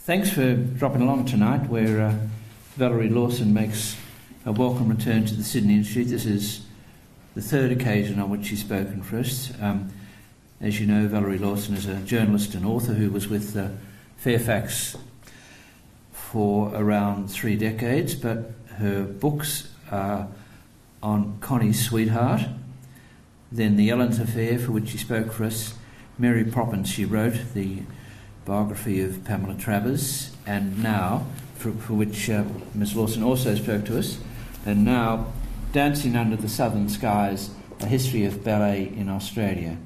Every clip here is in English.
Thanks for dropping along tonight, where Valerie Lawson makes a welcome return to the Sydney Institute. This is the third occasion on which she's spoken for us. As you know, Valerie Lawson is a journalist and author who was with Fairfax for around 3 decades, but her books are on Connie's Sweetheart, then The Ellen's Affair, for which she spoke for us, Mary Poppins, she wrote, the biography of Pamela Travers, and now, for which Ms. Lawson also spoke to us, and now Dancing Under the Southern Skies, A History of Ballet in Australia,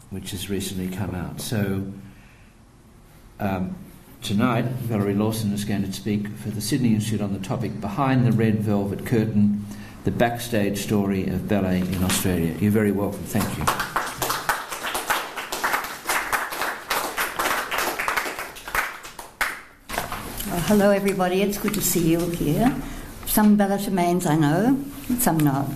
which has recently come out. So tonight, Valerie Lawson is going to speak for the Sydney Institute on the topic Behind the Red Velvet Curtain, the Backstage Story of Ballet in Australia. You're very welcome. Thank you. Hello everybody, it's good to see you all here. Some balletomanes I know, some not.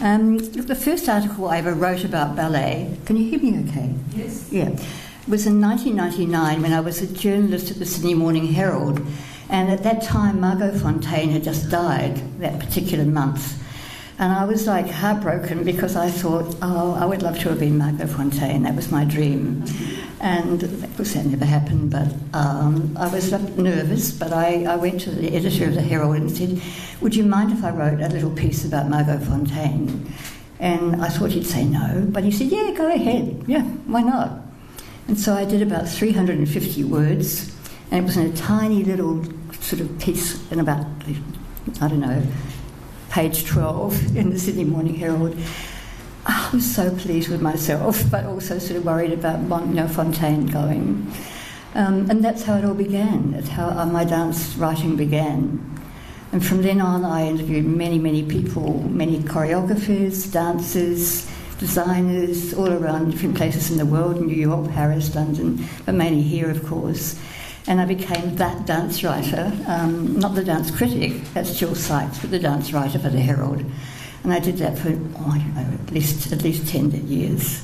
Look, the first article I ever wrote about ballet, can you hear me okay? Yes. Yeah. It was in 1999 when I was a journalist at the Sydney Morning Herald, and at that time Margot Fonteyn had just died that particular month. And I was like heartbroken because I thought, oh, I would love to have been Margot Fonteyn, that was my dream. And of course that never happened, but I was nervous, but I went to the editor of the Herald and said, would you mind if I wrote a little piece about Margot Fonteyn? And I thought he'd say no, but he said, yeah, go ahead, yeah, why not? And so I did about 350 words, and it was in a tiny little sort of piece in about, I don't know, page 12 in the Sydney Morning Herald. I was so pleased with myself, but also sort of worried about Fonteyn going. And that's how it all began. That's how my dance writing began. And from then on, I interviewed many, many people, many choreographers, dancers, designers, all around different places in the world, New York, Paris, London, but mainly here, of course. And I became that dance writer, not the dance critic, that's Jill Sykes, but the dance writer for the Herald. And I did that for, I don't know, at least 10 years.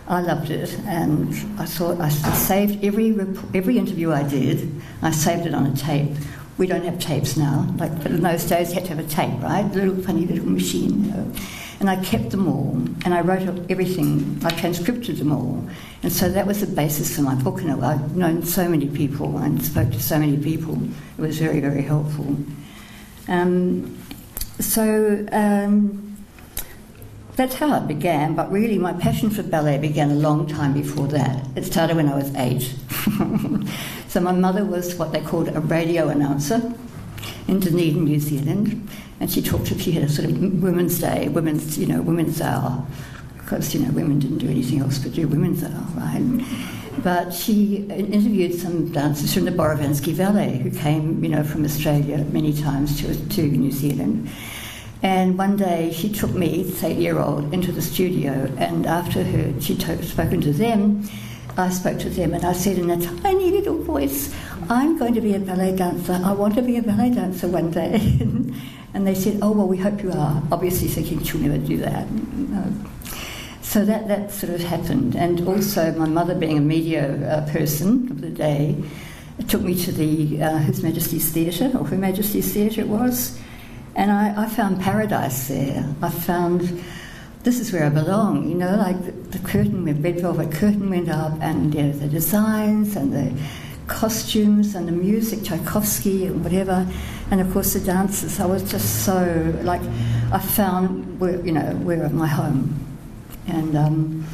I loved it, and I thought I saved every interview I did. I saved it on a tape. We don't have tapes now, but in those days you had to have a tape, right? A little funny little machine, you know. And I kept them all, and I wrote up everything. I transcribed them all, and so that was the basis for my book. And I've known so many people and spoke to so many people. It was very, very helpful. That's how it began, but really my passion for ballet began a long time before that. It started when I was 8. So my mother was what they called a radio announcer in Dunedin, New Zealand, and she had a sort of Women's Day, Women's Hour, because, women didn't do anything else but do Women's Hour, right? But she interviewed some dancers from the Borovansky Ballet who came, from Australia many times to New Zealand. And one day she took me, this 8-year-old, into the studio, and after she'd spoken to them, I spoke to them and I said in a tiny little voice, I'm going to be a ballet dancer. I want to be a ballet dancer one day. And they said, oh, well, we hope you are. Obviously thinking she'll never do that. So that sort of happened. And also my mother, being a media person of the day, took me to the His Majesty's Theatre, or Her Majesty's Theatre it was. And I found paradise there. I found this is where I belong, like the curtain, the red velvet curtain went up, and the designs and the costumes and the music, Tchaikovsky and whatever, and of course the dancers. I was just so, I found where my home. And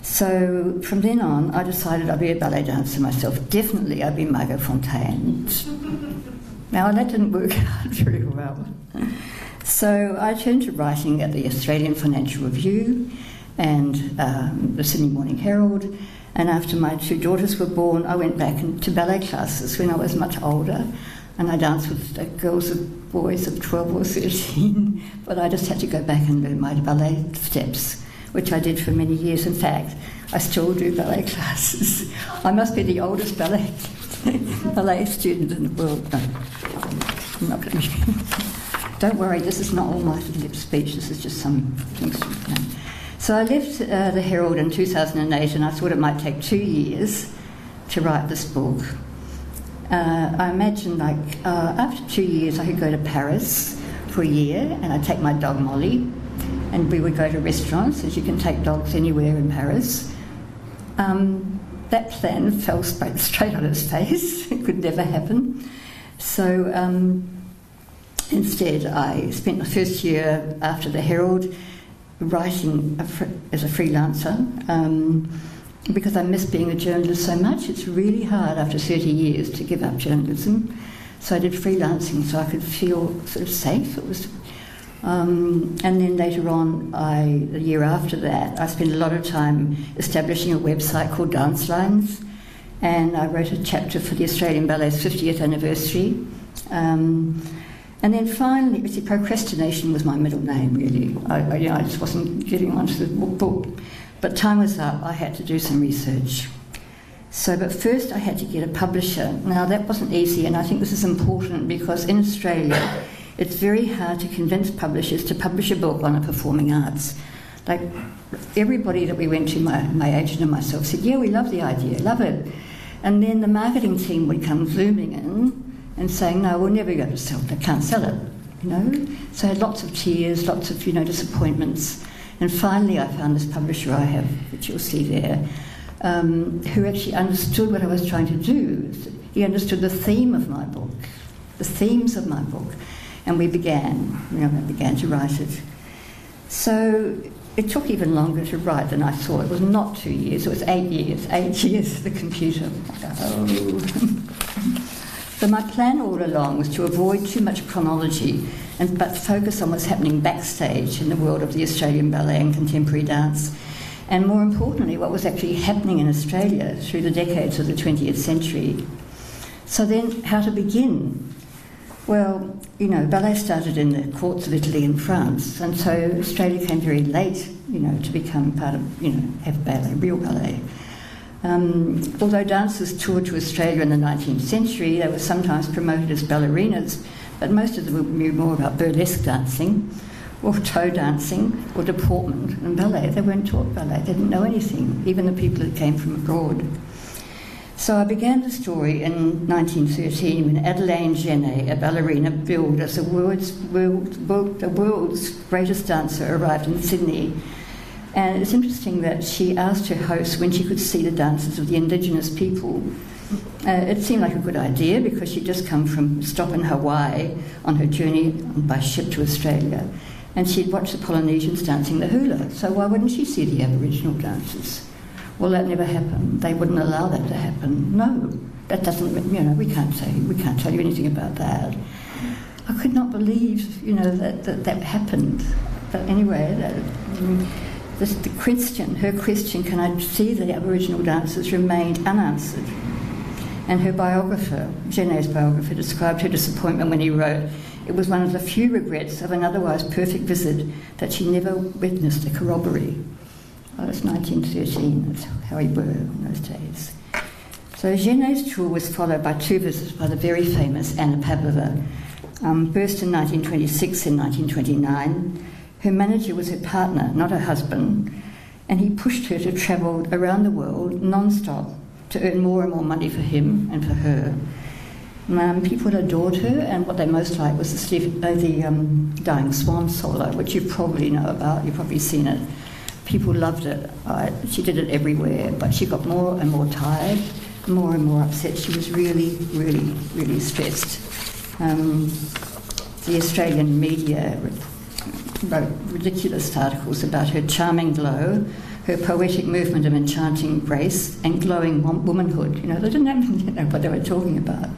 so from then on, I decided I'd be a ballet dancer myself. Definitely I'd be Margot Fonteyn. Now, that didn't work out very well. So I turned to writing at the Australian Financial Review and the Sydney Morning Herald. And after my 2 daughters were born, I went back to ballet classes when I was much older. And I danced with girls and boys of 12 or 13. But I just had to go back and learn my ballet steps, which I did for many years. In fact, I still do ballet classes. I must be the oldest ballet student in the world. No, I'm not going to. Don't worry, this is not all my lip speech, this is just some things. So I left the Herald in 2008, and I thought it might take 2 years to write this book. I imagined, like, after 2 years I could go to Paris for a year, and I'd take my dog Molly, and we would go to restaurants, as you can take dogs anywhere in Paris. That plan fell straight on its face. It could never happen. So instead, I spent the first year after the Herald writing as a freelancer, because I miss being a journalist so much. It's really hard after 30 years to give up journalism. So I did freelancing so I could feel sort of safe. It was, and then later on, the year after that, I spent a lot of time establishing a website called Dance Lines, and I wrote a chapter for the Australian Ballet's 50th anniversary. And then finally, see, procrastination was my middle name, really. I just wasn't getting onto the book. But time was up. I had to do some research. But first I had to get a publisher. Now, that wasn't easy, and I think this is important because in Australia, it's very hard to convince publishers to publish a book on a performing arts. Like, everybody that we went to, my agent and myself, said, yeah, we love the idea, love it. And then the marketing team would come zooming in and saying, no, we'll never go to sell it, can't sell it, you know. So I had lots of tears, lots of, disappointments. And finally I found this publisher I have, which you'll see there, who actually understood what I was trying to do. He understood the theme of my book, the themes of my book. And we began to write it. So it took even longer to write than I thought. It was not 2 years, it was 8 years. 8 years at the computer. Oh. So my plan all along was to avoid too much chronology, but focus on what's happening backstage in the world of the Australian ballet and contemporary dance, and more importantly, what was actually happening in Australia through the decades of the 20th century. So then, how to begin? Well, ballet started in the courts of Italy and France, and so Australia came very late, to become part of, have ballet, real ballet. Although dancers toured to Australia in the 19th century, they were sometimes promoted as ballerinas, but most of them knew more about burlesque dancing, or toe dancing, or deportment and ballet. They weren't taught ballet, they didn't know anything, even the people that came from abroad. So I began the story in 1913 when Adelaine Genet, a ballerina billed as the world's greatest dancer, arrived in Sydney. And it's interesting that she asked her host when she could see the dances of the Indigenous people. It seemed like a good idea because she'd just come from stop in Hawaii on her journey by ship to Australia, and she'd watched the Polynesians dancing the hula, so why wouldn't she see the Aboriginal dances? Well, that never happened. They wouldn't allow that to happen. No, that doesn't, we can't tell you anything about that. I could not believe, that happened. But anyway, her question, can I see the Aboriginal dancers, remained unanswered. And her biographer, Genet's biographer, described her disappointment when he wrote, it was one of the few regrets of an otherwise perfect visit that she never witnessed a corroboree. Well, it's 1913, that's how we were in those days. So Genet's tour was followed by 2 visits by the very famous Anna Pavlova, first in 1926 and 1929. Her manager was her partner, not her husband, and he pushed her to travel around the world non-stop to earn more and more money for him and for her. People adored her, and what they most liked was the Dying Swan solo, which you probably know about, you've probably seen it. People loved it. She did it everywhere, but she got more and more tired, more and more upset. She was really, really, really stressed. The Australian media wrote ridiculous articles about her charming glow, her poetic movement of enchanting grace, and glowing womanhood. They didn't have what they were talking about.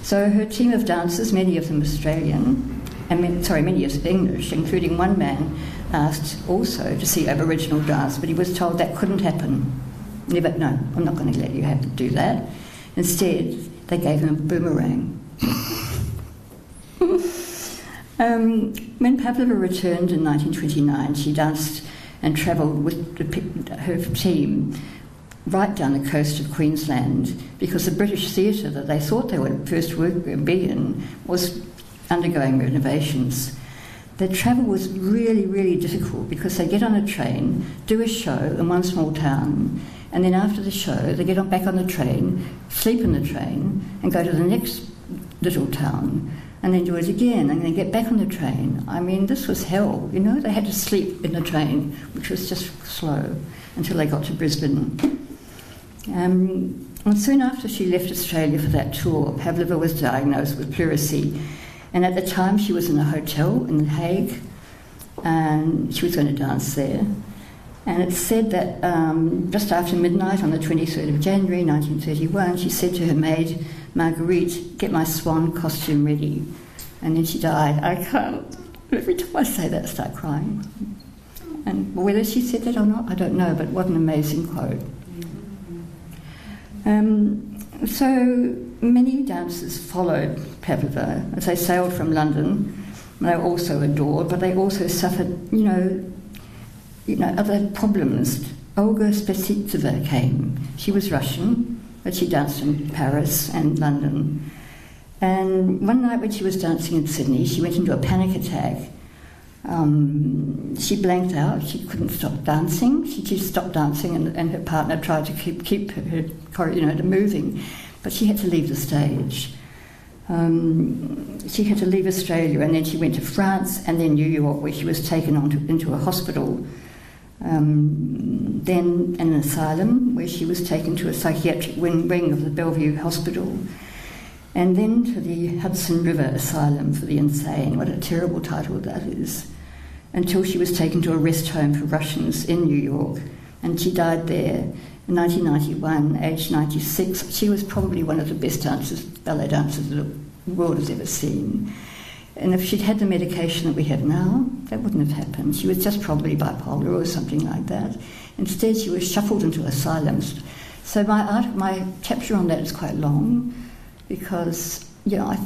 So her team of dancers, many of them Australian, many of them English, including one man, asked also to see Aboriginal dance, but he was told that couldn't happen. No, I'm not going to let you have to do that. Instead, they gave him a boomerang. When Pavlova returned in 1929, she danced and travelled with her team right down the coast of Queensland because the British theatre that they thought they would first be in was undergoing renovations. Their travel was really, really difficult because they get on a train, do a show in one small town, And then after the show, they get back on the train, sleep in the train, and go to the next little town, and then do it again, and then get back on the train. I mean, this was hell, you know. They had to sleep in the train, which was just slow, until they got to Brisbane. And soon after she left Australia for that tour, Pavlova was diagnosed with pleurisy. And at the time, she was in a hotel in The Hague, and she was going to dance there. And it's said that just after midnight on the 23rd of January 1931, she said to her maid, Marguerite, get my swan costume ready. And then she died. I can't. Every time I say that, I start crying. And whether she said that or not, I don't know, but what an amazing quote. So many dancers followed Pavlova as they sailed from London. They were also adored, but they also suffered, other problems. Olga Spasitseva came. She was Russian, but she danced in Paris and London. And one night when she was dancing in Sydney, she went into a panic attack. She blanked out. She couldn't stop dancing. She just stopped dancing, and her partner tried to keep her moving, but she had to leave the stage. She had to leave Australia, and then she went to France and then New York, where she was taken into a hospital. Then an asylum, where she was taken to a psychiatric wing of the Bellevue Hospital, and then to the Hudson River Asylum for the Insane. What a terrible title that is. Until she was taken to a rest home for Russians in New York, and she died there in 1991, aged 96. She was probably one of the best ballet dancers the world has ever seen. And if she'd had the medication that we have now, that wouldn't have happened. She was just probably bipolar or something like that. Instead, she was shuffled into asylums. So my chapter on that is quite long, because I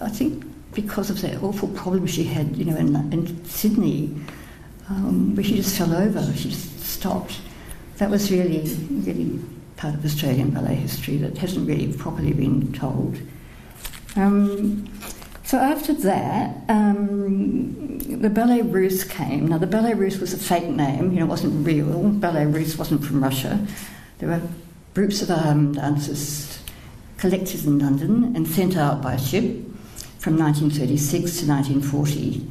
think because of that awful problem she had, in Sydney, where she just fell over, she just stopped. That was really, really part of Australian ballet history that hasn't really properly been told. So after that, the Ballet Russe came. Now, the Ballet Russe was a fake name, it wasn't real. Ballet Russe wasn't from Russia. There were groups of dancers collected in London and sent out by ship from 1936 to 1940.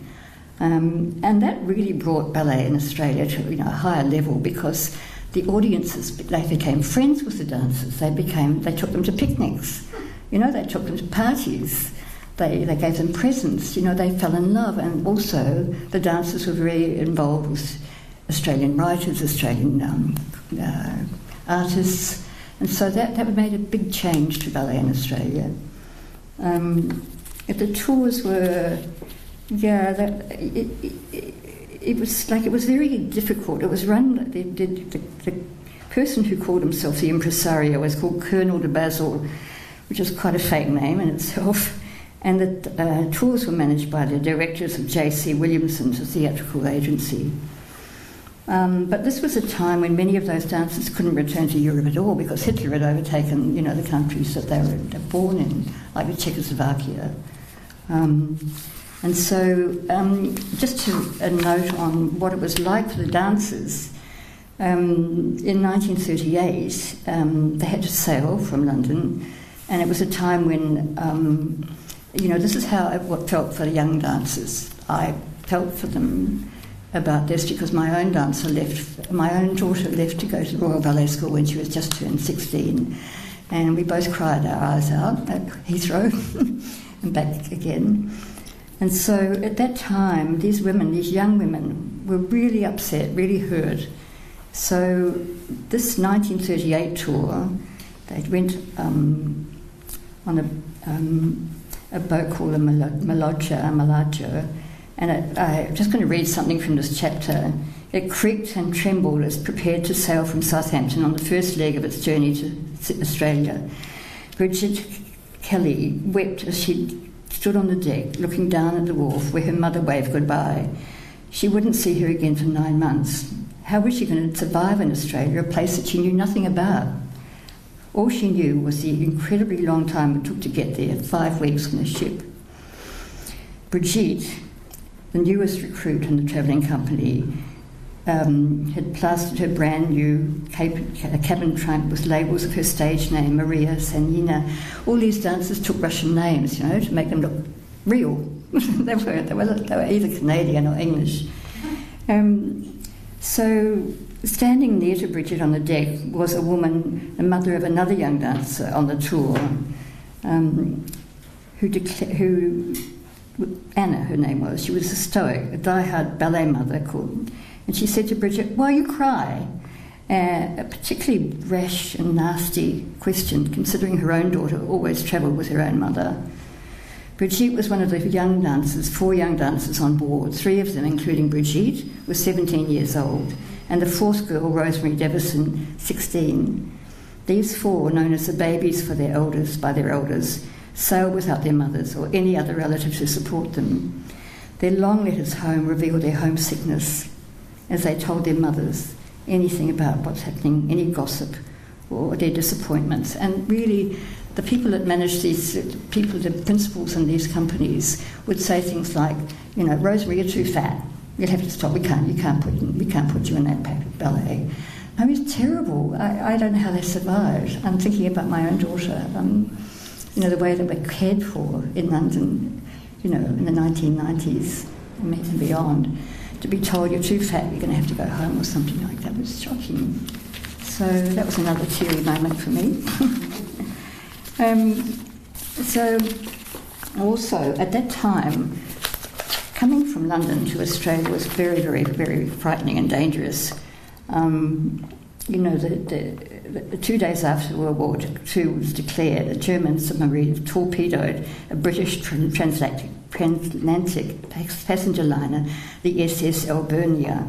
And that really brought ballet in Australia to a higher level, because the audiences, they became friends with the dancers. They took them to picnics, they took them to parties. They gave them presents, they fell in love. And also the dancers were very involved with Australian writers, Australian artists. And so that made a big change to ballet in Australia. The tours were, it was very difficult. It was run, the person who called himself the impresario was called Colonel de Basil, which is quite a fake name in itself. And the tours were managed by the directors of J.C. Williamson's theatrical agency. But this was a time when many of those dancers couldn't return to Europe at all, because Hitler had overtaken, the countries that they were born in, like the Czechoslovakia. And so, just a note on what it was like for the dancers. In 1938, they had to sail from London, and it was a time when, this is how it felt for the young dancers. I felt for them about this because my own daughter left to go to the Royal Ballet School when she was just turned 16, and we both cried our eyes out at Heathrow and back again. And so at that time, these young women, were really upset, really hurt. So this 1938 tour, they went on a boat called a Malaja, and I'm just going to read something from this chapter. It creaked and trembled as prepared to sail from Southampton on the first leg of its journey to Australia. Bridget Kelly wept as she stood on the deck, looking down at the wharf where her mother waved goodbye. She wouldn't see her again for 9 months. How was she going to survive in Australia, a place that she knew nothing about? All she knew was the incredibly long time it took to get there, 5 weeks on a ship. Brigitte, the newest recruit in the travelling company, had plastered her brand new cabin trunk with labels of her stage name, Maria Sanina. All these dancers took Russian names, you know, to make them look real. they were either Canadian or English. So standing near to Bridget on the deck was a woman, the mother of another young dancer on the tour, who Anna, her name was. She was a stoic, a die-hard ballet mother called. And she said to Bridget, "Why you cry?" A particularly rash and nasty question, considering her own daughter always travelled with her own mother. Brigitte was one of the young dancers, 4 young dancers on board. 3 of them, including Brigitte, were 17 years old, and the 4th girl, Rosemary Devison, 16. These 4, known as the babies by their elders, sailed without their mothers or any other relative to support them. Their long letters home revealed their homesickness as they told their mothers anything about what's happening, any gossip or their disappointments. And really, the people that manage these people, the principals in these companies, would say things like, you know, "Rosemary, you're too fat. You'll have to stop. We can't put you in that ballet." I mean, it's terrible. I don't know how they survived. I'm thinking about my own daughter. You know, the way they were cared for in London, you know, in the 1990s and beyond. To be told you're too fat, you're going to have to go home or something like that was shocking. So that was another teary moment for me. So also at that time, coming from London to Australia was very, very, very frightening and dangerous. You know, the 2 days after World War II was declared, a German submarine torpedoed a British transatlantic passenger liner, the SS Albernia.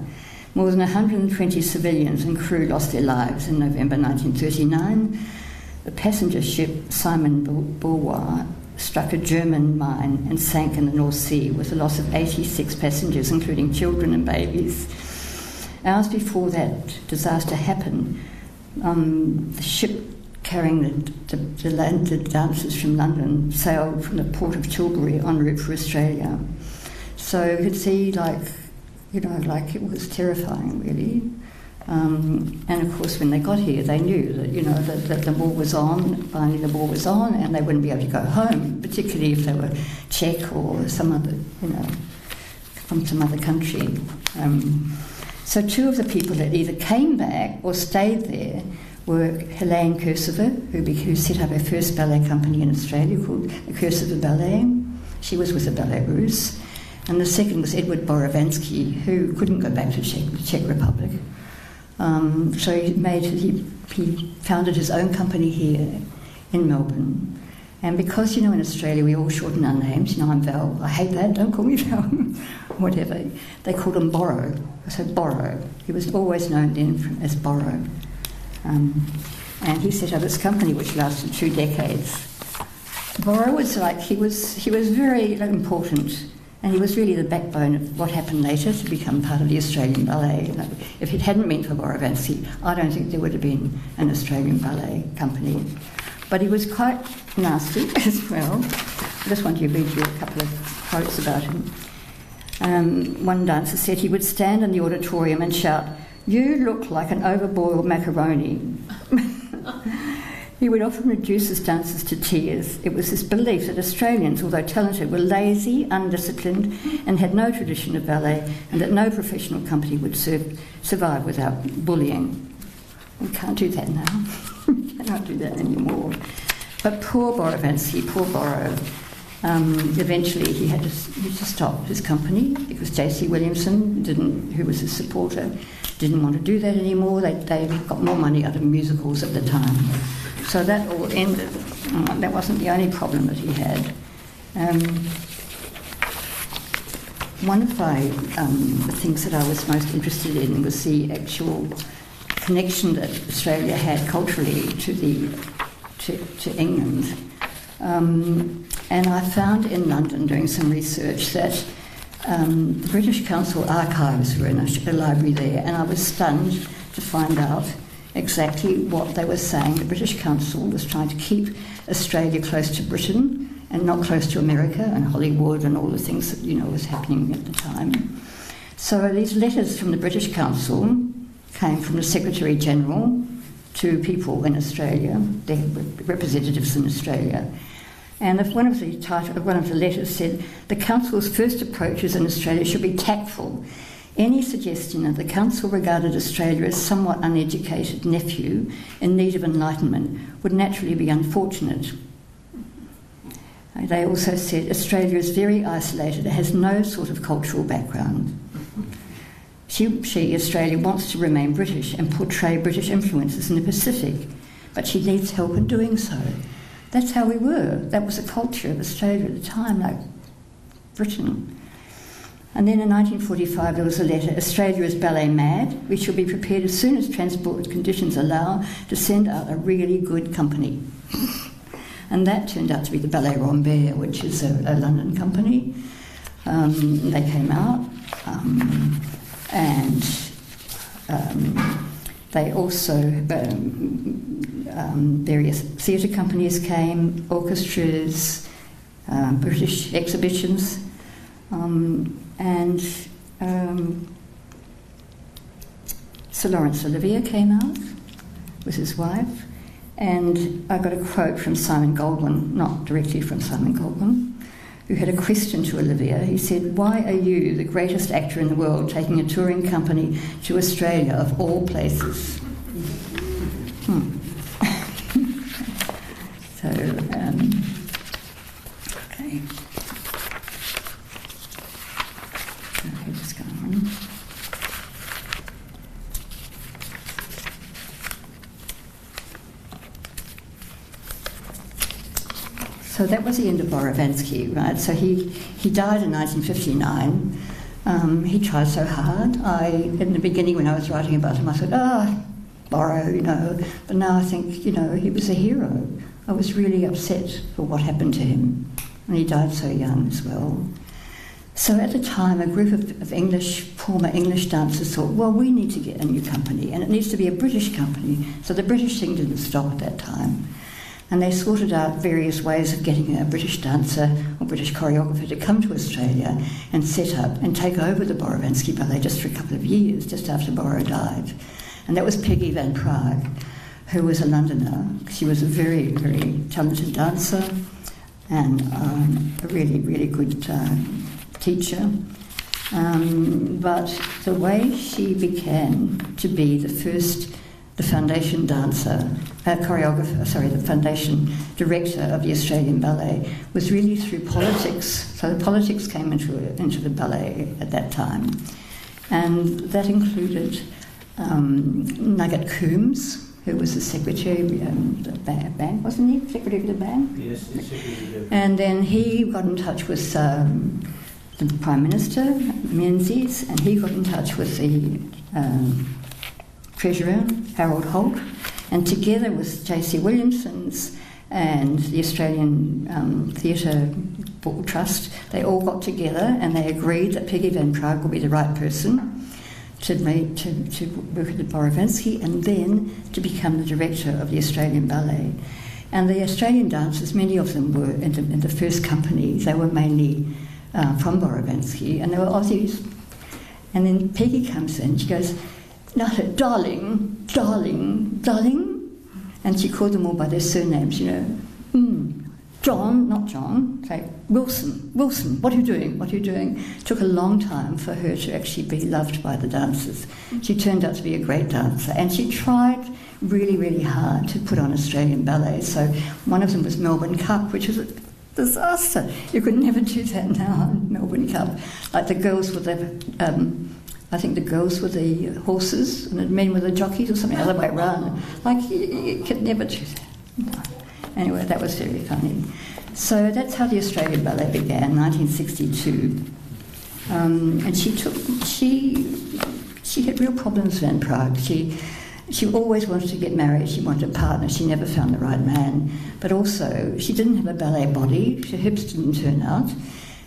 More than 120 civilians and crew lost their lives in November 1939. The passenger ship Simon Beauvoir struck a German mine and sank in the North Sea with a loss of 86 passengers, including children and babies. Hours before that disaster happened, the ship carrying the dancers from London sailed from the port of Tilbury en route for Australia. So you could see, like it was terrifying, really. And of course, when they got here, they knew that, you know, that the war was on. Finally, the war was on, and they wouldn't be able to go home, particularly if they were Czech or some other, you know, from some other country. So 2 of the people that either came back or stayed there were Helene Korsava, who set up her first ballet company in Australia called the Korsava Ballet. She was with the Ballet Russe. And the second was Edward Borovansky, who couldn't go back to the Czech Republic. So he founded his own company here in Melbourne. And because, you know, in Australia we all shorten our names, you know, I'm Val, I hate that, don't call me Val, whatever. They called him Borrow, so Borrow. He was always known then as Borrow. And he set up this company which lasted 2 decades. Borrow was like, he was very important, and he was really the backbone of what happened later to become part of the Australian Ballet. If it hadn't been for Borovansky, I don't think there would have been an Australian ballet company. But he was quite nasty as well. I just want to read you a couple of quotes about him. One dancer said he would stand in the auditorium and shout, "You look like an overboiled macaroni." He would often reduce his dancers to tears. It was his belief that Australians, although talented, were lazy, undisciplined, and had no tradition of ballet, and that no professional company would survive without bullying. We can't do that now. We cannot do that anymore. But poor Borovansky, poor Borrow, eventually he had to stop his company because J.C. Williamson, who was his supporter, didn't want to do that anymore. They got more money out of musicals at the time. So that all ended. That wasn't the only problem that he had. One of the things that I was most interested in was the actual connection that Australia had culturally to England. And I found in London, doing some research, that the British Council archives were in a library there, and I was stunned to find out exactly what they were saying. The British Council was trying to keep Australia close to Britain and not close to America and Hollywood and all the things that, you know, was happening at the time. So these letters from the British Council came from the Secretary General to people in Australia, their representatives in Australia. And if one of the letters said, the Council's first approaches in Australia should be tactful. Any suggestion that the Council regarded Australia as somewhat uneducated nephew in need of enlightenment would naturally be unfortunate. They also said Australia is very isolated, it has no sort of cultural background. Australia, wants to remain British and portray British influences in the Pacific, but she needs help in doing so. That's how we were. That was the culture of Australia at the time, like Britain. And then in 1945 there was a letter, Australia is ballet mad. We shall be prepared as soon as transport conditions allow to send out a really good company. And that turned out to be the Ballet Rambert, which is a London company. They came out and they also, various theatre companies came, orchestras, British exhibitions, and Sir Laurence Olivier came out with his wife. And I got a quote from Simon Goldwyn, not directly from Simon Goldwyn, who had a question to Olivia. He said, "Why are you, the greatest actor in the world, taking a touring company to Australia of all places?" So, okay. Okay, just go on. So that was the end of Borovansky, right? So he died in 1959. He tried so hard. In the beginning when I was writing about him, I thought, Borrow, But now I think, he was a hero. I was really upset for what happened to him. And he died so young as well. So at the time, a group of former English dancers thought, well, we need to get a new company, and it needs to be a British company. So the British thing didn't stop at that time. And they sorted out various ways of getting a British dancer or British choreographer to come to Australia and set up and take over the Borovansky Ballet just for a couple of years, just after Borrow died. And that was Piggy Van Praagh, who was a Londoner. She was a very, very talented dancer and a really, really good teacher. But the way she began to be the foundation dancer, the foundation director of the Australian Ballet was really through politics. So the politics came into the ballet at that time. And that included Nugget Coombs, who was the secretary of the band, wasn't he? Secretary of the band? Yes, the secretary of the band. And then he got in touch with the Prime Minister, Menzies, and he got in touch with the Treasurer, Harold Holt, and together with J.C. Williamson's and the Australian Theatre Trust, they all got together and they agreed that Piggy Van Praagh would be the right person to work at the Borovansky and then to become the director of the Australian Ballet. And the Australian dancers, many of them were in the first company. They were mainly from Borovansky, and they were Aussies. And then Peggy comes in, she goes, "No, darling, darling, darling," and she called them all by their surnames, John, not John, say, Wilson, Wilson, what are you doing, what are you doing? It took a long time for her to actually be loved by the dancers. She turned out to be a great dancer, and she tried really, really hard to put on Australian ballet. So one of them was Melbourne Cup, which was a disaster. You could never do that now, Melbourne Cup. Like the girls with I think the girls were the horses and the men were the jockeys or something, the other way around. Like, you could never do that. No. Anyway, that was very funny. So that's how the Australian Ballet began, 1962. And she had real problems, Van Praagh. She always wanted to get married. She wanted a partner. She never found the right man. But also, she didn't have a ballet body. Her hips didn't turn out.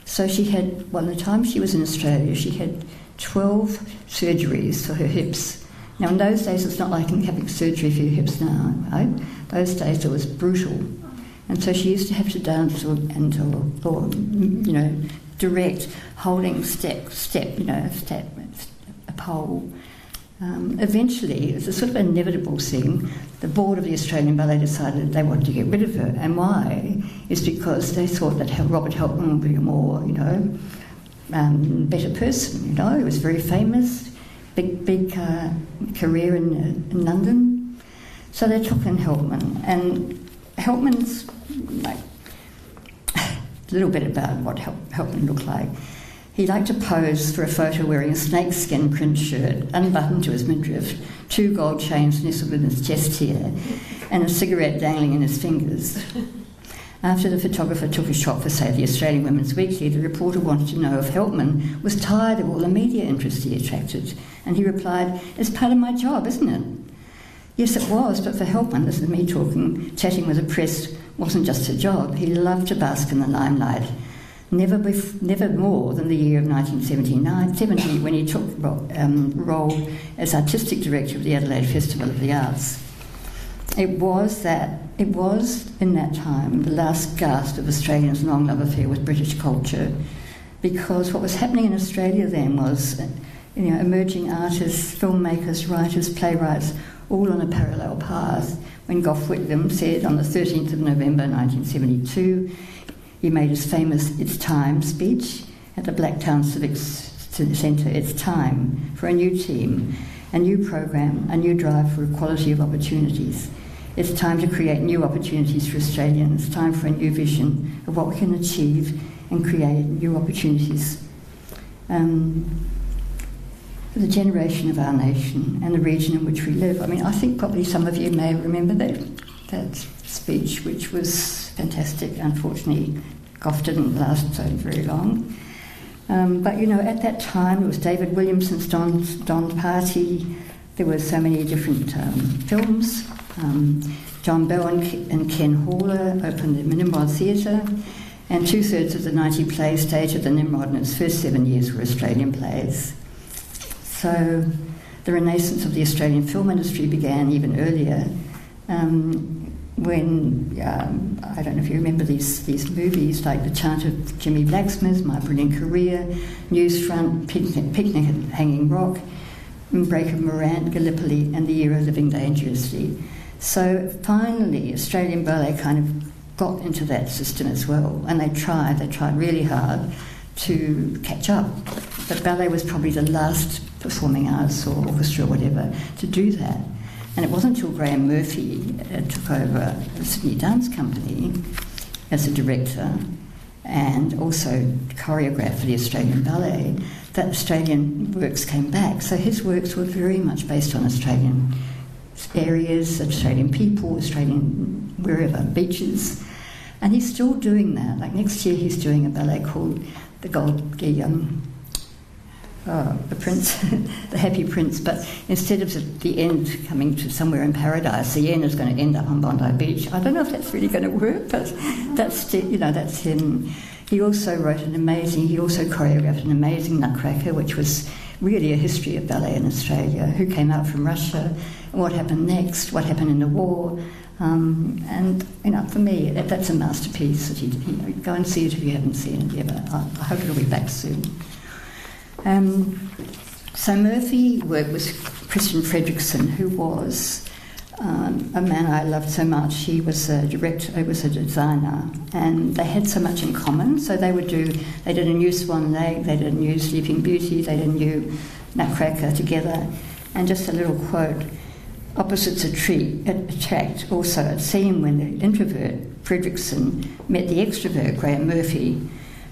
So she had, the time she was in Australia, she had 12 surgeries for her hips. Now, in those days, it's not like having surgery for your hips now, right? Those days, it was brutal. And so she used to have to dance or direct, holding a pole. Eventually, it's a sort of inevitable thing, the board of the Australian Ballet decided they wanted to get rid of her. And why? Is because they thought that Robert Helpman would be a more, better person. He was very famous, big career in London. So they took in Helpman. And Helpman's, a little bit about what Helpman looked like. He liked to pose for a photo wearing a snakeskin print shirt, unbuttoned to his midriff, 2 gold chains nestled in his chest hair, and a cigarette dangling in his fingers. After the photographer took a shot for, say, the Australian Women's Weekly, the reporter wanted to know if Helpman was tired of all the media interest he attracted, and he replied, "It's part of my job, isn't it?" Yes, it was, but for Helpman, this is me talking, chatting with the press wasn't just a job. He loved to bask in the limelight. Never more than the year of 1970, when he took role as artistic director of the Adelaide Festival of the Arts. It was in that time the last gasp of Australians' long love affair with British culture, because what was happening in Australia then was, emerging artists, filmmakers, writers, playwrights, all on a parallel path. When Gough Whitlam said on the 13th of November 1972, he made his famous "It's Time" speech at the Blacktown Civic Centre. It's time for a new team, a new program, a new drive for equality of opportunities. It's time to create new opportunities for Australians. It's time for a new vision of what we can achieve and create new opportunities for the generation of our nation and the region in which we live. I think probably some of you may remember that speech, which was fantastic. Unfortunately, Gough didn't last so very long. But at that time, it was David Williamson's Don Party. There were so many different films. John Bell and Ken Haller opened the Nimrod Theatre, and 2/3 of the 90 plays staged at the Nimrod in its first 7 years were Australian plays. So the renaissance of the Australian film industry began even earlier, when, I don't know if you remember these movies, like The Chant of Jimmy Blacksmith, My Brilliant Career, Newsfront, Picnic at Hanging Rock, Breaker Morant, Gallipoli, and The Year of Living Dangerously. So finally, Australian ballet kind of got into that system as well, and they tried really hard to catch up. But ballet was probably the last performing arts or orchestra or whatever to do that. And it wasn't until Graham Murphy took over the Sydney Dance Company as a director and also choreographed for the Australian Ballet that Australian works came back. So his works were very much based on Australian areas, Australian people, Australian wherever, beaches. And he's still doing that. Like next year he's doing a ballet called the Prince, the Happy Prince, but instead of the end coming to somewhere in paradise, the end is going to end up on Bondi Beach. I don't know if that's really going to work, but that's him. He also choreographed an amazing Nutcracker, which was really a history of ballet in Australia, who came out from Russia, what happened next, what happened in the war. And for me, that's a masterpiece. Go and see it if you haven't seen it ever. I hope it'll be back soon. So Murphy worked with Christian Fredrickson, who was a man I loved so much. He was a director, he was a designer, and they had so much in common. So they did a new Swan Lake, they did a new Sleeping Beauty, they did a new Nutcracker together. And just a little quote: opposites attract. Also, a scene when the introvert Fredrickson met the extrovert Graham Murphy.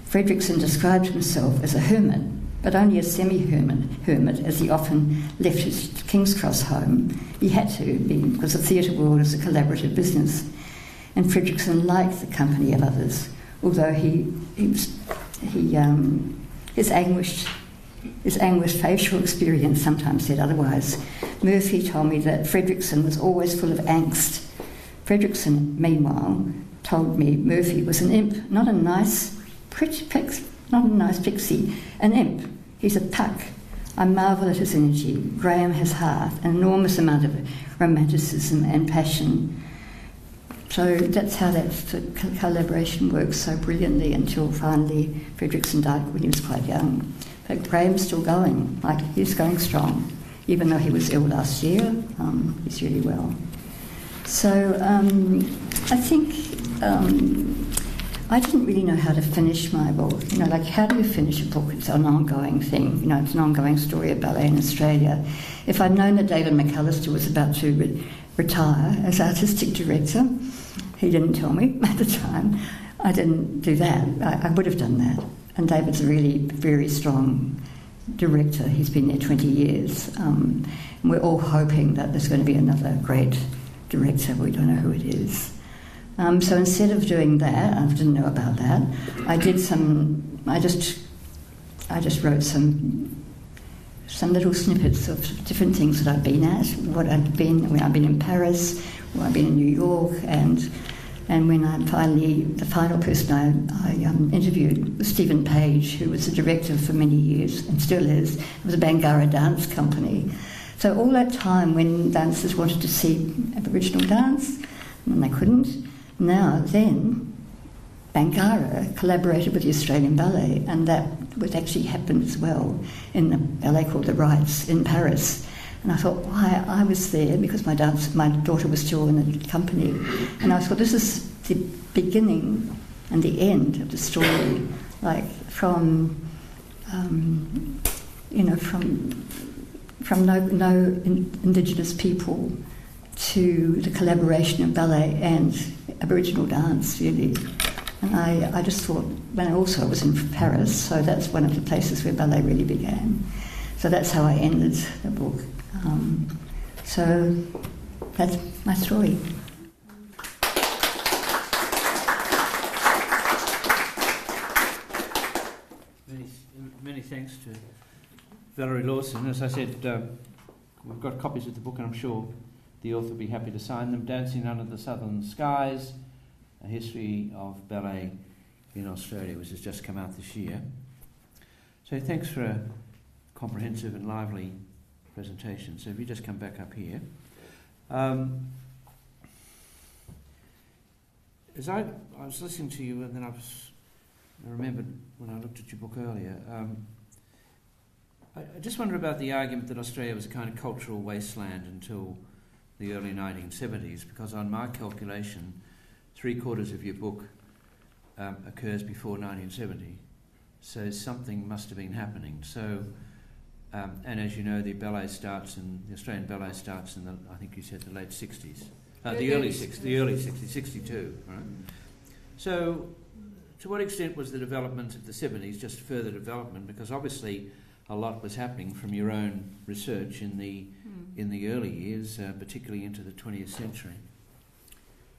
Fredrickson described himself as a hermit, but only a semi-hermit, as he often left his King's Cross home. He had to be, because the theatre world is a collaborative business. And Fredrickson liked the company of others, although his anguished facial experience sometimes said otherwise. Murphy told me that Fredrickson was always full of angst. Fredrickson, meanwhile, told me Murphy was an imp, not a nice pixie, an imp. He's a puck. I marvel at his energy. Graham has heart, an enormous amount of romanticism and passion. So that's how that collaboration works so brilliantly until finally Fredrickson died when he was quite young. But Graham's still going, like he's going strong. Even though he was ill last year, he's really well. So I think I didn't really know how to finish my book. You know, like how do you finish a book? It's an ongoing thing. You know, it's an ongoing story of ballet in Australia. If I'd known that David McAllister was about to retire as artistic director, he didn't tell me at the time. I didn't do that. I would have done that. And David's a really very strong director. He's been there 20 years. And we're all hoping that there's going to be another great director. We don't know who it is. So instead of doing that, I didn't know about that. I just wrote some little snippets of different things that I've been at, when I've been in Paris, when I've been in New York, and when the final person I interviewed was Stephen Page, who was the director for many years and still is. It was a Bangarra dance company. So all that time when dancers wanted to see Aboriginal dance, and they couldn't, then Bangarra collaborated with the Australian Ballet, and that would actually happen as well in the ballet called The Rights in Paris. And I thought, why I was there because my daughter was still in the company, and I thought this is the beginning and the end of the story, like from no Indigenous people to the collaboration of ballet and Aboriginal dance, really. And I just thought, when also I was in Paris, so that's one of the places where ballet really began. So that's how I ended the book. So that's my story. Many thanks to Valerie Lawson. As I said, we've got copies of the book, and I'm sure the author will be happy to sign them. Dancing Under the Southern Skies, A History of Ballet in Australia, which has just come out this year. So thanks for a comprehensive and lively presentation. So if you just come back up here. As I was listening to you, and then I remembered when I looked at your book earlier, I just wonder about the argument that Australia was a kind of cultural wasteland until the early 1970s, because on my calculation, 3/4 of your book occurs before 1970. So something must have been happening. So, and as you know, the Australian ballet starts in I think you said the late 60s. The early 60s, 62, right? So, to what extent was the development of the 70s just further development? Because obviously a lot was happening from your own research in the early years, particularly into the 20th century.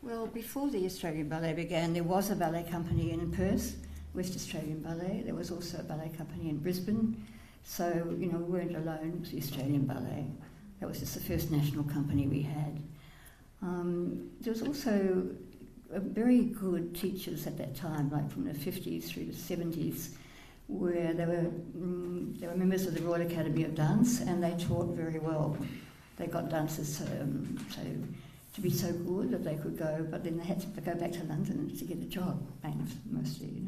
Well, before the Australian Ballet began, there was a ballet company in Perth, West Australian Ballet. There was also a ballet company in Brisbane. So, we weren't alone with the Australian Ballet. That was just the first national company we had. There was also very good teachers at that time, like from the 50s through the 70s, where they were members of the Royal Academy of Dance, and they taught very well. They got dancers to be so good that they could go, but then they had to go back to London to get a job, mostly,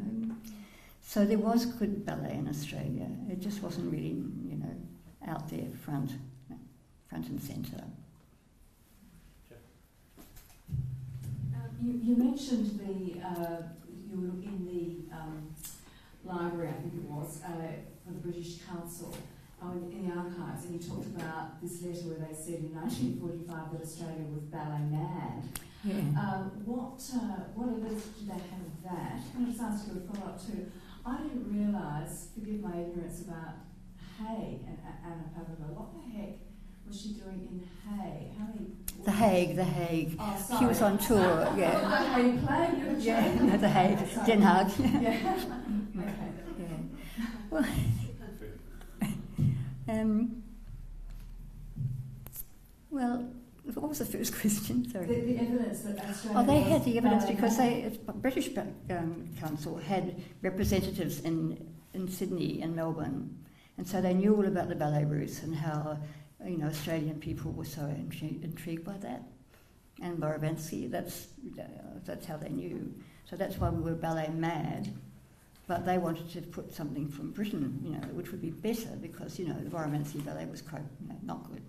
So there was good ballet in Australia. It just wasn't really, out there front and centre. You mentioned you were in the library, I think it was, for the British Council, in the archives, and you talked about this letter where they said in 1945 that Australia was ballet mad. Yeah. What evidence did they have of that? Can I just ask you a follow-up too? I didn't realise, forgive my ignorance about Hague and Anna Pavlova. What the heck was she doing in Hague? The Hague. Oh, sorry. She was on tour, yeah. Are you playing? Yeah, no, The Hague. Den Haag. Yeah. Okay. Yeah. Well, what was the first question? Sorry. The evidence that Australia. They had the evidence because British Council had representatives in Sydney and Melbourne, and so they knew all about the ballet roots and how Australian people were so intrigued by that. and Borovinsky. That's how they knew. So that's why we were ballet mad. But they wanted to put something from Britain, you know, which would be better because, you know, the Borovinsky ballet was quite, you know, not good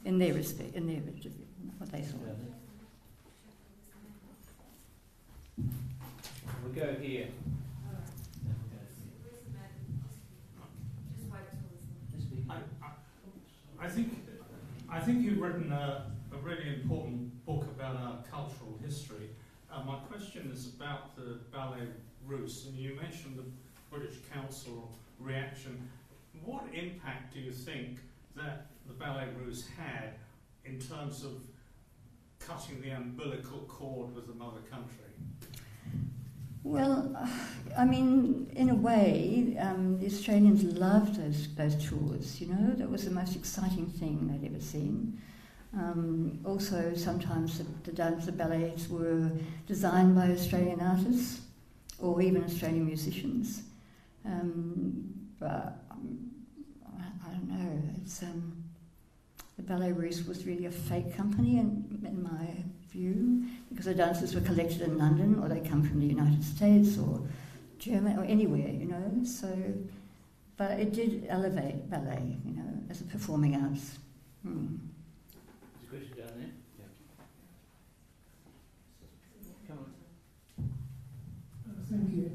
in their respect, in their what they saw. We'll go here. I think you've written a really important book about our cultural history. My question is about the Ballet Russe, and you mentioned the British Council reaction. What impact do you think that the Ballet Russe had in terms of cutting the umbilical cord with the mother country? Well, I mean, in a way, the Australians loved those tours, you know. That was the most exciting thing they'd ever seen. Also, sometimes the ballets were designed by Australian artists or even Australian musicians. But I don't know, it's... the Ballet Russe was really a fake company in my view, because the dancers were collected in London, or they come from the United States or Germany or anywhere, you know. So, but it did elevate ballet, you know, as a performing arts. There's a question down there. Yeah. Come on. Thank you.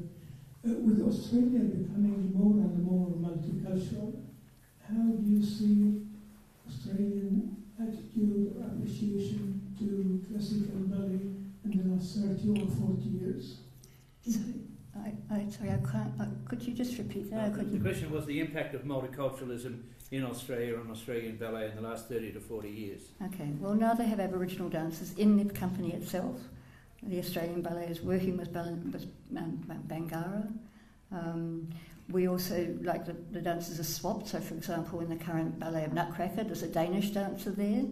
With Australia becoming more and more multicultural, how do you see Australian attitude or appreciation to classical ballet in the last 30 or 40 years? Sorry, I can't. Could you just repeat that? The question was the impact of multiculturalism in Australia on Australian ballet in the last 30 to 40 years. Okay, well now they have Aboriginal dancers in the company itself. The Australian Ballet is working with Bangarra. We also, like the dancers are swapped. So, for example, in the current ballet of Nutcracker, there's a Danish dancer there.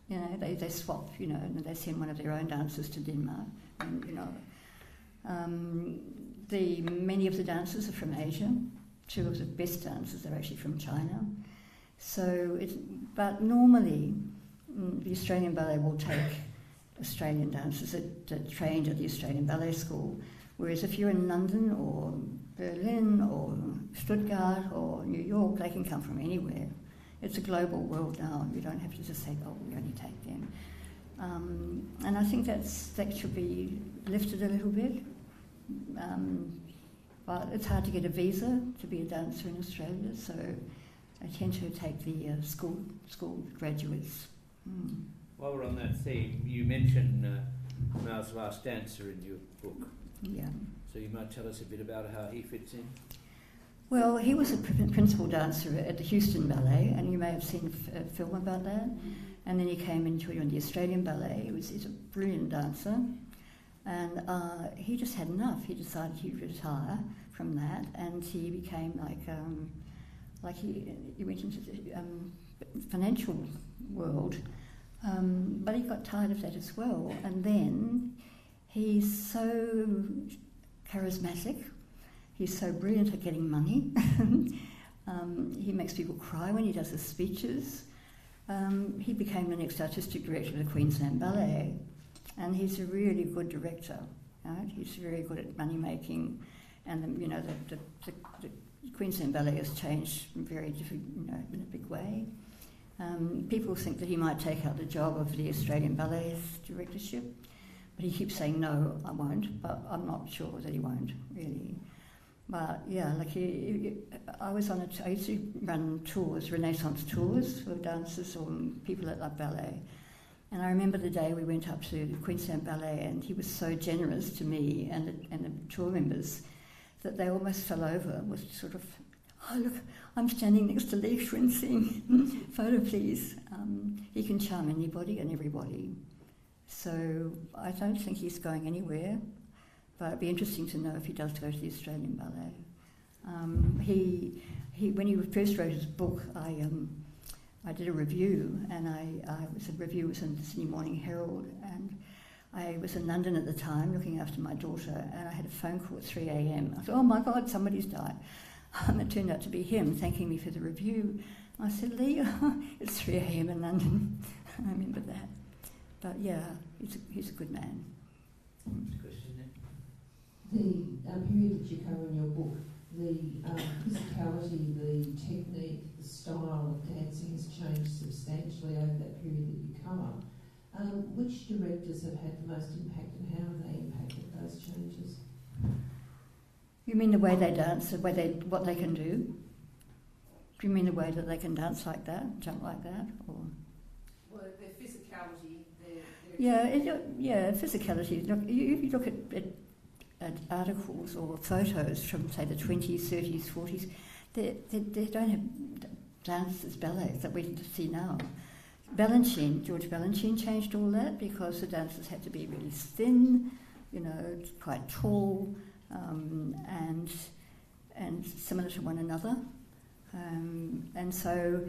You know, they swap. You know, and they send one of their own dancers to Denmark. And, you know, many of the dancers are from Asia. Two of the best dancers are actually from China. So, but normally, the Australian Ballet will take Australian dancers that trained at the Australian Ballet School. Whereas if you're in London or Berlin or Stuttgart or New York, they can come from anywhere. It's a global world now. You don't have to just say, oh, we only take them. And I think that should be lifted a little bit. But it's hard to get a visa to be a dancer in Australia, so I tend to take the school graduates. While we're on that theme, you mentioned Mao's Last Dancer in your book. Yeah. So you might tell us a bit about how he fits in? Well, he was a principal dancer at the Houston Ballet, and you may have seen a film about that. And then he came into the Australian Ballet. He's a brilliant dancer. And he just had enough. He decided he'd retire from that, and he became he went into the financial world. But he got tired of that as well. And then he's so charismatic. He's so brilliant at getting money. He makes people cry when he does his speeches. He became the next artistic director of the Queensland Ballet. And he's a really good director. Right? He's very good at money making. And the Queensland Ballet has changed very different, in a big way. People think that he might take out the job of the Australian Ballet's directorship, but he keeps saying, no, I won't, but I'm not sure that he won't, really. But yeah, I used to run tours, Renaissance tours for dancers or people that love ballet. And I remember the day we went up to the Queensland Ballet, and he was so generous to me and the tour members that they almost fell over with sort of, oh, look, I'm standing next to Lee Xuan Sing. Photo, please. He can charm anybody and everybody. So I don't think he's going anywhere, but it'd be interesting to know if he does go to the Australian Ballet. He when he first wrote his book, I did a review, and the review was in the Sydney Morning Herald, and I was in London at the time looking after my daughter, and I had a phone call at 3 a.m. I thought, oh my God, somebody's died. And it turned out to be him thanking me for the review. I said, Lee, it's 3 a.m. in London. I remember that. But yeah, he's a good man. Question there. The period that you cover in your book, the physicality, the technique, the style of dancing has changed substantially over that period that you cover. Which directors have had the most impact, and how have they impacted those changes? You mean the way they dance, what they can do? Do you mean the way that they can dance like that, jump like that, or? Well, their physicality, physicality. Look, you look at articles or photos from, say, the 20s, 30s, 40s. They don't have dances, ballets that we see now. George Balanchine changed all that because the dancers had to be really thin, quite tall, and similar to one another. And so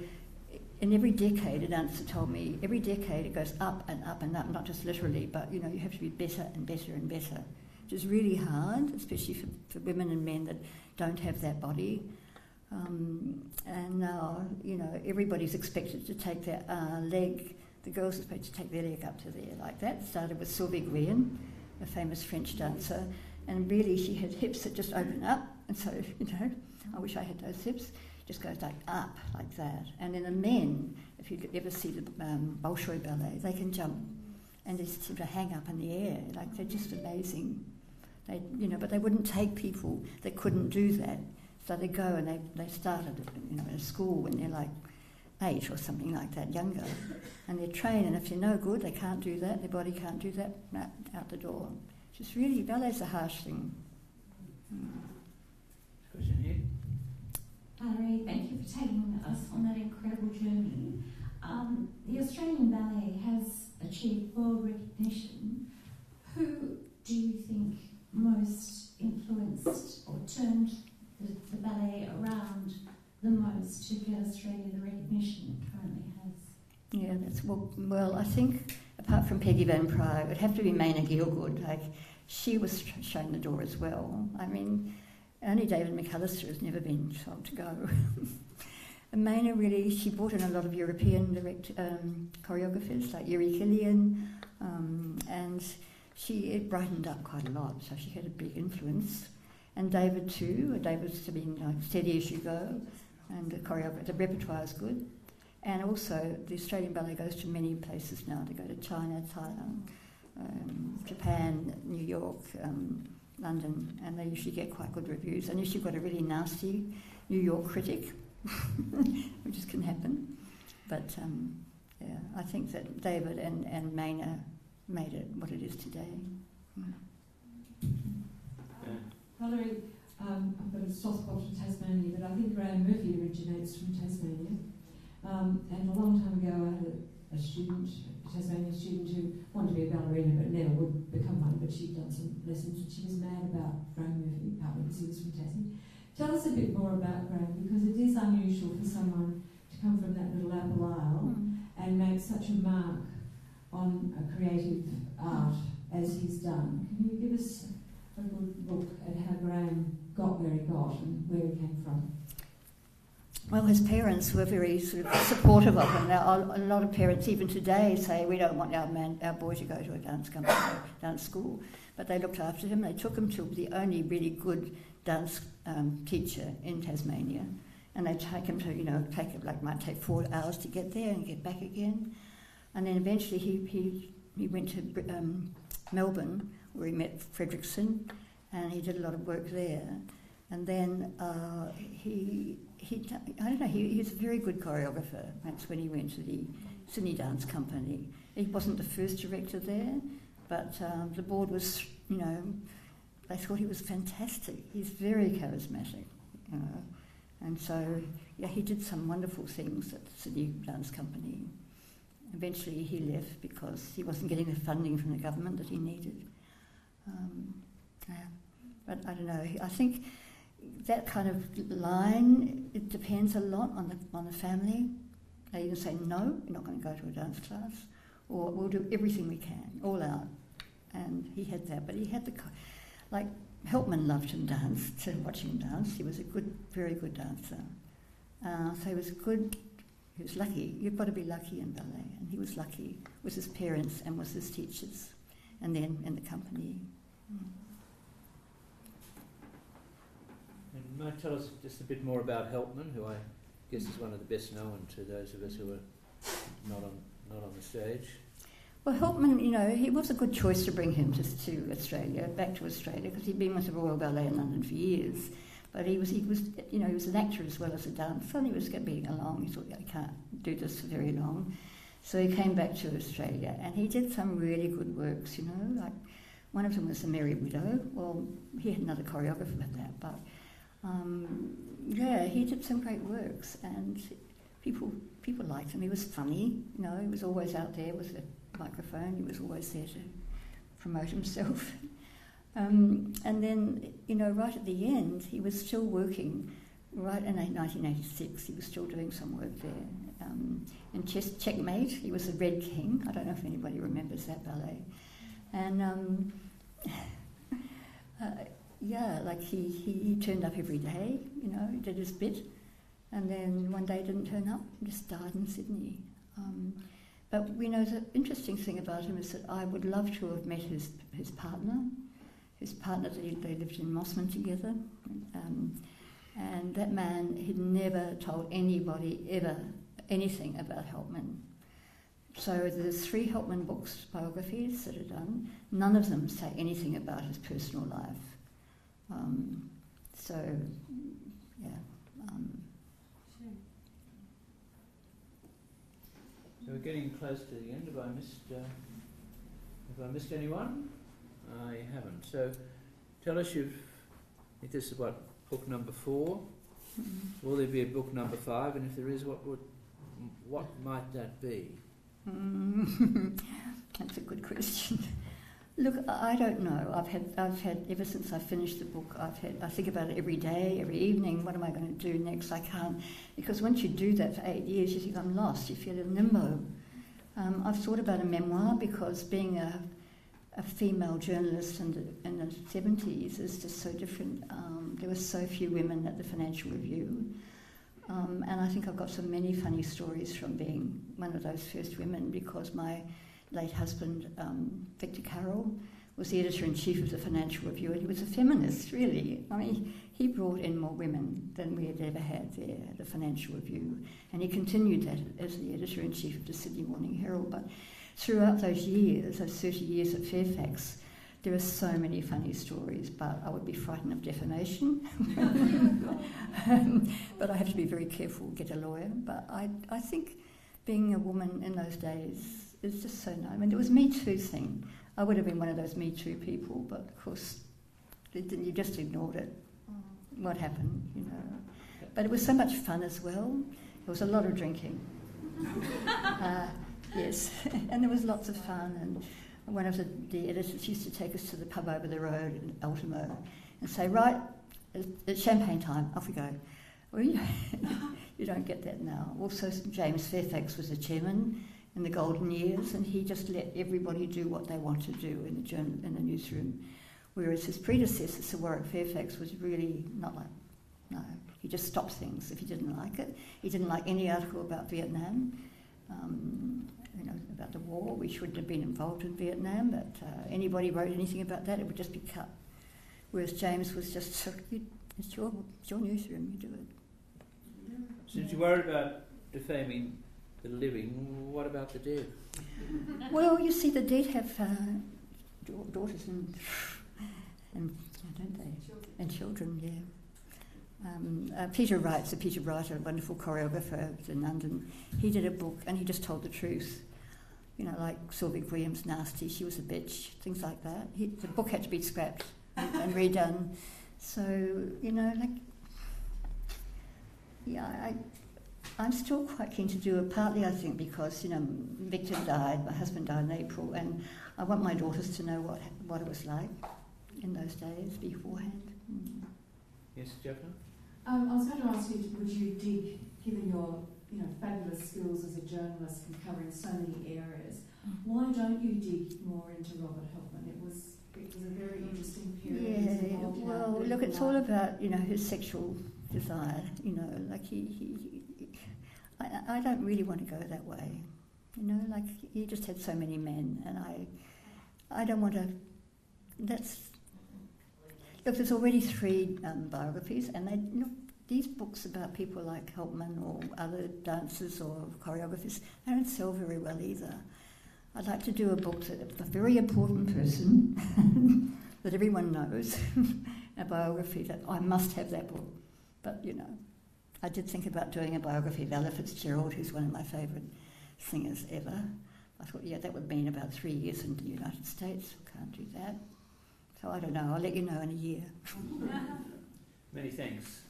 in every decade, a dancer told me, every decade it goes up and up and up, not just literally, but you have to be better and better and better, which is really hard, especially for women and men that don't have that body. And now, everybody's expected to take their leg, the girls are supposed to take their leg up to there like that. It started with Sylvie Grien, a famous French dancer, and really she had hips that just open up, and so, I wish I had those hips. Just goes like up, like that. And then the men, if you could ever see the Bolshoi Ballet, they can jump and just sort of hang up in the air. Like, they're just amazing. But they wouldn't take people that couldn't do that. So they go and they started, in a school when they're like 8 or something like that, younger. And they're trained, and if they're no good, they can't do that, their body can't do that, out the door. Just really, ballet's a harsh thing. Question here. Valerie, thank you for taking us on that incredible journey. The Australian Ballet has achieved world recognition. Who do you think most influenced or turned the ballet around the most to get Australia the recognition it currently has? Yeah, that's well. I think apart from Piggy Van Praagh, it would have to be Maina Gielgud. Like, she was shown the door as well. I mean, only David McAllister has never been told to go. And Maina really, she brought in a lot of European choreographers like Yuri Killian, and it brightened up quite a lot. So she had a big influence. And David too. David's been steady as you go, and the repertoire is good. And also, the Australian Ballet goes to many places now. They go to China, Thailand, Japan, New York, London, and they usually get quite good reviews. Unless you've got a really nasty New York critic, which can happen. But I think that David and Maina made it what it is today. Valerie, I've got a soft spot for Tasmania, but I think Graham Murphy originates from Tasmania. And a long time ago, I had a Tasmanian student who wanted to be a ballerina but never would become one, but she'd done some lessons and she was mad about Graham Murphy, partly because he was from Tassie. Tell us a bit more about Graham, because it is unusual for someone to come from that little apple isle and make such a mark on a creative art as he's done. Can you give us a good look at how Graham got where he got and where he came from? Well, his parents were very sort of supportive of him. Now, a lot of parents, even today, say we don't want our boy to go to a dance company, dance school. But they looked after him. They took him to the only really good dance teacher in Tasmania, and they take him to might take 4 hours to get there and get back again. And then eventually he went to Melbourne, where he met Fredrickson, and he did a lot of work there. And then he was a very good choreographer. That's when he went to the Sydney Dance Company. He wasn't the first director there, but the board was, they thought he was fantastic. He's very charismatic, And so, he did some wonderful things at the Sydney Dance Company. Eventually he left because he wasn't getting the funding from the government that he needed. But I don't know, I think that kind of line, it depends a lot on the family. They either say, no, you're not going to go to a dance class, or we'll do everything we can, all out. And he had that, but he had Helpman loved him dance, to watch him dance. He was a very good dancer. So he was a good He was lucky. You've got to be lucky in ballet, and he was lucky with his parents and with his teachers, and then in the company. And you might tell us just a bit more about Helpman, who I guess is one of the best known to those of us who are not on the stage. Well, Helpman, he was a good choice to bring him to Australia, back to Australia, because he'd been with the Royal Ballet in London for years. But he was an actor as well as a dancer, and he was getting along. He thought, I can't do this for very long. So he came back to Australia, and he did some really good works, like one of them was The Merry Widow. Well, he had another choreographer for that, but he did some great works, and people liked him. He was funny, he was always out there with a microphone. He was always there to promote himself. And then, right at the end, he was still working. Right in 1986, he was still doing some work there. In Checkmate, he was the Red King. I don't know if anybody remembers that ballet. And he turned up every day. He did his bit, and then one day didn't turn up. He just died in Sydney. But the interesting thing about him is that I would love to have met his partner. His partner, they lived in Mossman together, and that man had never told anybody ever anything about Helpman. So there's 3 Helpman books, biographies that are done. None of them say anything about his personal life. So we're getting close to the end. Have I missed anyone? I haven't. So tell us, I think this is book number 4. Mm-hmm. Will there be a book number 5? And if there is, what might that be? That's a good question. Look, I don't know. I've had ever since I finished the book. I think about it every day, every evening. What am I going to do next? I can't, because once you do that for 8 years, you think I'm lost. You feel in limbo. I've thought about a memoir, because being a female journalist in the 70s is just so different. There were so few women at the Financial Review. And I think I've got so many funny stories from being one of those first women, because my late husband, Victor Carroll, was the editor-in-chief of the Financial Review, and he was a feminist, really. I mean, he brought in more women than we had ever had there at the Financial Review, and he continued that as the editor-in-chief of the Sydney Morning Herald. But throughout those years, those 30 years at Fairfax, there are so many funny stories, but I would be frightened of defamation. But I have to be very careful, get a lawyer. But I think being a woman in those days is just so nice. I mean, there was Me Too thing. I would have been one of those Me Too people, but of course, you just ignored it. What happened, But it was so much fun as well. There was a lot of drinking. Yes, and there was lots of fun, and one of the editors used to take us to the pub over the road in Ultimo and say, right, it's champagne time, off we go. Well, you don't get that now. Also, James Fairfax was the chairman in the golden years, and he just let everybody do what they want to do in the newsroom, whereas his predecessor, Sir Warwick Fairfax, was really not like, no, he just stopped things if he didn't like it. He didn't like any article about Vietnam. About the war. We shouldn't have been involved in Vietnam, but anybody wrote anything about that, it would just be cut. Whereas James was just, it's your newsroom, you do it. Since you worried about defaming the living, what about the dead? Well, you see, the dead have daughters and don't they? And children, yeah. Peter Wright, Sir Peter Wright, a wonderful choreographer in London, he did a book and he just told the truth. Like Sylvia Williams, nasty, she was a bitch, things like that. The book had to be scrapped and redone. So, I'm still quite keen to do it, partly I think because, Victor died, my husband died in April, and I want my daughters to know what it was like in those days beforehand. Yes, Jeffna? I was going to ask you, would you dig, given your fabulous skills as a journalist and covering so many areas, why don't you dig more into Robert Helpman? It was a very interesting period. Yeah, well, look, it's all about, his sexual desire, like I don't really want to go that way. You know, like, you just had so many men, and I don't want to... Look, there's already 3 biographies, and these books about people like Helpman or other dancers or choreographers, they don't sell very well either. I'd like to do a book that a very important person that everyone knows, a biography that I must have that book. But, you know, I did think about doing a biography of Valerie Fitzgerald, who's one of my favourite singers ever. I thought, yeah, that would mean about 3 years in the United States. Can't do that. So I don't know. I'll let you know in a year. Many thanks.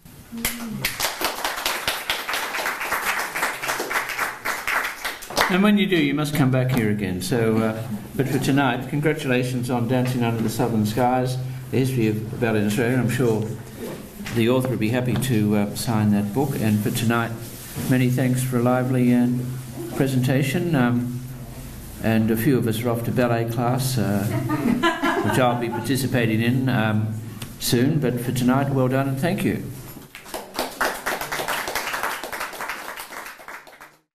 And when you do, you must come back here again. So, but for tonight, congratulations on Dancing Under the Southern Skies, the history of ballet in Australia. I'm sure the author would be happy to sign that book. And for tonight, many thanks for a lively presentation. And a few of us are off to ballet class, which I'll be participating in soon. But for tonight, well done and thank you.